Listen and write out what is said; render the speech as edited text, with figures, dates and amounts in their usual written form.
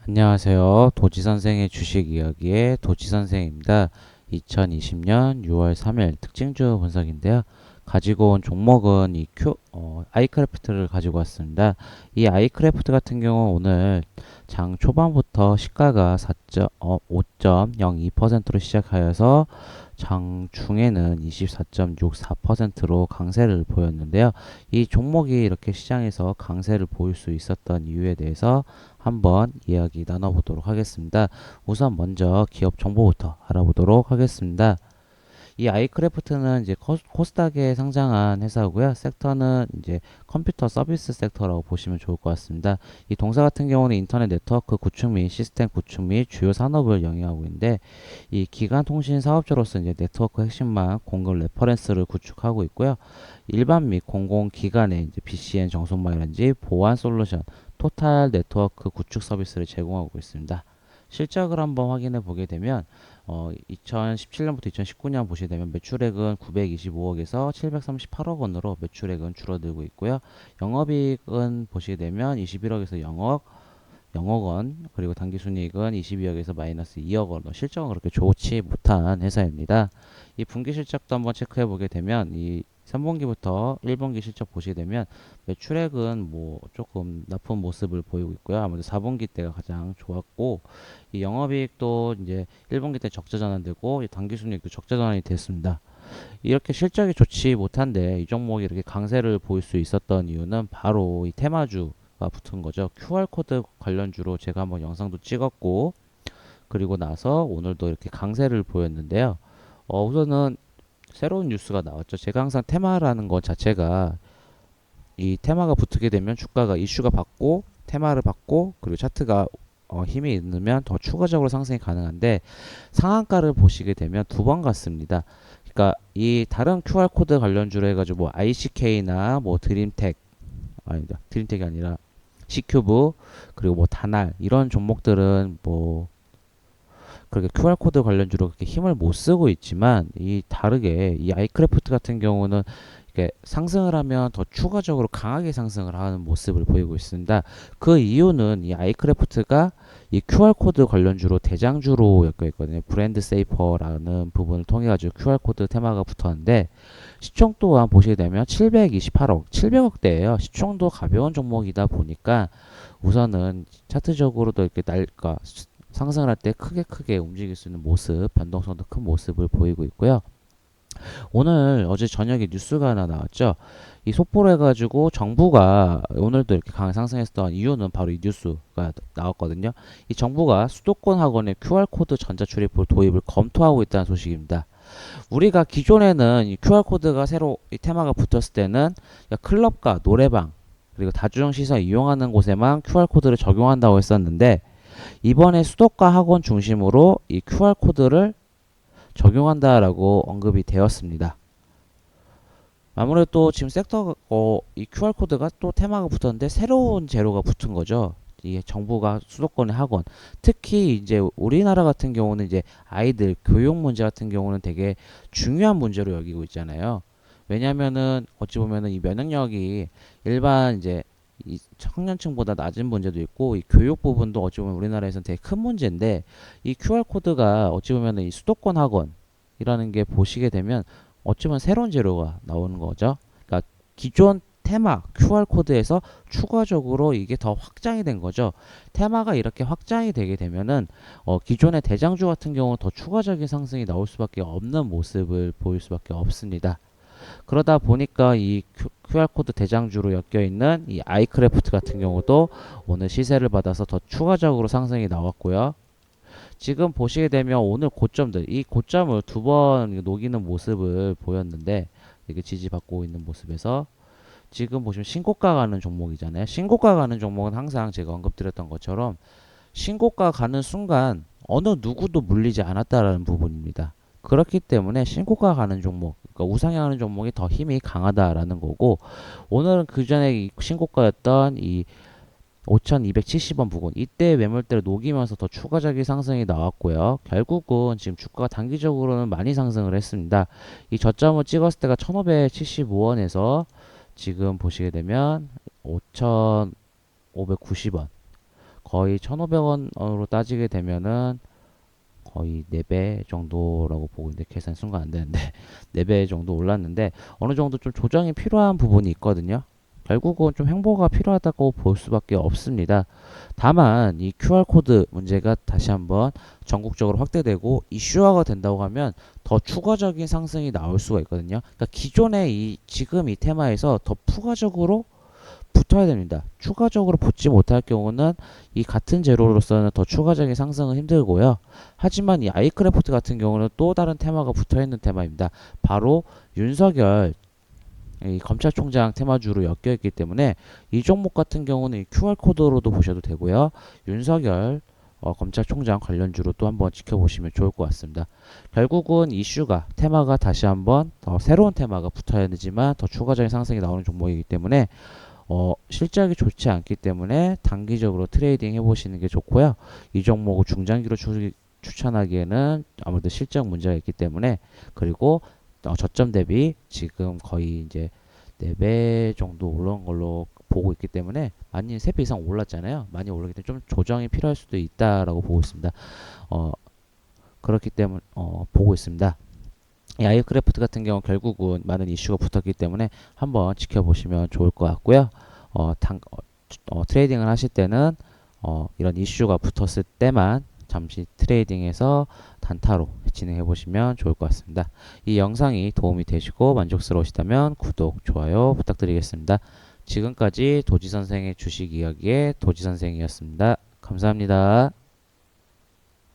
안녕하세요. 도지선생의 주식 이야기의 도지선생입니다. 2020년 6월 3일 특징주 분석인데요. 가지고 온 종목은 아이크래프트를 가지고 왔습니다. 이 아이크래프트 같은 경우 오늘 장 초반부터 시가가 5.02%로 시작하여서 장 중에는 24.64%로 강세를 보였는데요. 이 종목이 이렇게 시장에서 강세를 보일 수 있었던 이유에 대해서 한번 이야기 나눠보도록 하겠습니다. 우선 먼저 기업 정보부터 알아보도록 하겠습니다. 이 아이크래프트는 이제 코스닥에 상장한 회사고요. 섹터는 이제 컴퓨터 서비스 섹터라고 보시면 좋을 것 같습니다. 이 동사 같은 경우는 인터넷 네트워크 구축 및 시스템 구축 및 주요 산업을 영위하고 있는데 이 기간 통신 사업자로서 이제 네트워크 핵심망 공급 레퍼런스를 구축하고 있고요. 일반 및 공공 기관의 이제 BCN 정속망이라든지 보안 솔루션, 토탈 네트워크 구축 서비스를 제공하고 있습니다. 실적을 한번 확인해 보게 되면 2017년부터 2019년 보시게 되면 매출액은 925억에서 738억 원으로 매출액은 줄어들고 있고요. 영업이익은 보시게 되면 21억에서 0억 원, 그리고 당기순이익은 22억에서 마이너스 2억 원으로 실적은 그렇게 좋지 못한 회사입니다. 이 분기 실적도 한번 체크해 보게 되면 이 3분기부터 1분기 실적 보시게 되면 매출액은 뭐 조금 나쁜 모습을 보이고 있고요. 아무래도 4분기 때가 가장 좋았고 이 영업이익도 이제 1분기 때 적자 전환되고 이 당기순이익도 적자 전환이 됐습니다. 이렇게 실적이 좋지 못한데 이 종목이 이렇게 강세를 보일 수 있었던 이유는 바로 이 테마주가 붙은 거죠. QR코드 관련주로 제가 한번 영상도 찍었고 그리고 나서 오늘도 이렇게 강세를 보였는데요. 우선은 새로운 뉴스가 나왔죠. 제가 항상 테마라는 것 자체가 이 테마가 붙게 되면 주가가 이슈가 받고 테마를 받고 그리고 차트가 힘이 있으면 더 추가적으로 상승이 가능한데 상한가를 보시게 되면 두 번 갔습니다. 그러니까 이 다른 QR코드 관련주로 해가지고 뭐 ICK나 뭐 드림텍 아니다 드림텍이 아니라 C큐브 그리고 뭐 다날 이런 종목들은 뭐 그렇게 QR코드 관련주로 그렇게 힘을 못 쓰고 있지만 이 다르게 이 아이크래프트 같은 경우는 이렇게 상승을 하면 더 추가적으로 강하게 상승을 하는 모습을 보이고 있습니다. 그 이유는 이 아이크래프트가 이 QR코드 관련주로 대장주로 엮여 있거든요. 브랜드 세이퍼라는 부분을 통해 가지고 QR코드 테마가 붙었는데 시총 또한 보시게 되면 728억, 700억대예요. 시총도 가벼운 종목이다 보니까 우선은 차트적으로도 이렇게 상승을 할 때 크게 움직일 수 있는 모습, 변동성도 큰 모습을 보이고 있고요. 오늘 어제 저녁에 뉴스가 하나 나왔죠. 이 속보로 해가지고 정부가 오늘도 이렇게 강하게 상승했던 이유는 바로 이 뉴스가 나왔거든요. 이 정부가 수도권 학원에 QR코드 전자출입을 도입을 검토하고 있다는 소식입니다. 우리가 기존에는 이 QR코드가 새로 이 테마가 붙었을 때는 클럽과 노래방 그리고 다중형 시설 이용하는 곳에만 QR코드를 적용한다고 했었는데 이번에 수도과 학원 중심으로 이 QR코드를 적용한다라고 언급이 되었습니다. 아무래도 또 지금 이 QR코드가 또 테마가 붙었는데 새로운 재료가 붙은 거죠. 이 정부가 수도권의 학원, 특히 이제 우리나라 같은 경우는 이제 아이들 교육 문제 같은 경우는 되게 중요한 문제로 여기고 있잖아요. 왜냐면은 어찌 보면은 이 면역력이 일반 이제 이 청년층보다 낮은 문제도 있고 이 교육 부분도 어찌 보면 우리나라에서는 되게 큰 문제인데 이 QR코드가 어찌 보면은 이 수도권 학원이라는 게 보시게 되면 어찌 보면 새로운 재료가 나오는 거죠. 그러니까 기존 테마 QR코드에서 추가적으로 이게 더 확장이 된 거죠. 테마가 이렇게 확장이 되게 되면은 기존의 대장주 같은 경우는 더 추가적인 상승이 나올 수밖에 없는 모습을 보일 수밖에 없습니다. 그러다 보니까 이 QR코드 대장주로 엮여 있는 이 아이크래프트 같은 경우도 오늘 시세를 받아서 더 추가적으로 상승이 나왔고요. 지금 보시게 되면 오늘 고점들, 이 고점을 두 번 녹이는 모습을 보였는데 이게 지지받고 있는 모습에서 지금 보시면 신고가 가는 종목이잖아요. 신고가 가는 종목은 항상 제가 언급드렸던 것처럼 신고가 가는 순간 어느 누구도 물리지 않았다라는 부분입니다. 그렇기 때문에 신고가 가는 종목, 그러니까 우상향하는 종목이 더 힘이 강하다라는 거고 오늘은 그 전에 이 신고가였던 이 5270원 부근 이때 매물대를 녹이면서 더 추가적인 상승이 나왔고요. 결국은 지금 주가가 단기적으로는 많이 상승을 했습니다. 이 저점을 찍었을 때가 1575원에서 지금 보시게 되면 5590원 거의 1,500원으로 따지게 되면은 거의 4배 정도라고 보고 있는데 계산 순간 안 되는데 4배 정도 올랐는데 어느 정도 좀 조정이 필요한 부분이 있거든요. 결국은 좀 횡보가 필요하다고 볼 수밖에 없습니다. 다만 이 QR코드 문제가 다시 한번 전국적으로 확대되고 이슈화가 된다고 하면 더 추가적인 상승이 나올 수가 있거든요. 그러니까 기존의 지금 이 테마에서 더 추가적으로 붙어야 됩니다. 추가적으로 붙지 못할 경우는 이 같은 재료로서는 더 추가적인 상승은 힘들고요. 하지만 이 아이크래프트 같은 경우는 또 다른 테마가 붙어 있는 테마입니다. 바로 윤석열 이 검찰총장 테마주로 엮여 있기 때문에 이 종목 같은 경우는 이 QR코드로도 보셔도 되고요. 윤석열 검찰총장 관련주로 또 한번 지켜보시면 좋을 것 같습니다. 결국은 이슈가 테마가 다시 한번 더 새로운 테마가 붙어야 되지만 더 추가적인 상승이 나오는 종목이기 때문에 실적이 좋지 않기 때문에 단기적으로 트레이딩 해보시는 게 좋고요. 이 종목을 중장기로 추천하기에는 아무래도 실적 문제가 있기 때문에 그리고 저점 대비 지금 거의 이제 4배 정도 올라온 걸로 보고 있기 때문에 많이 3배 이상 올랐잖아요. 많이 올랐기 때문에 좀 조정이 필요할 수도 있다라고 보고 있습니다. 그렇기 때문에 보고 있습니다. 이 아이크래프트 같은 경우 결국은 많은 이슈가 붙었기 때문에 한번 지켜보시면 좋을 것 같고요. 트레이딩을 하실 때는 이런 이슈가 붙었을 때만 잠시 트레이딩해서 단타로 진행해 보시면 좋을 것 같습니다. 이 영상이 도움이 되시고 만족스러우시다면 구독, 좋아요 부탁드리겠습니다. 지금까지 도지선생의 주식 이야기의 도지선생이었습니다. 감사합니다.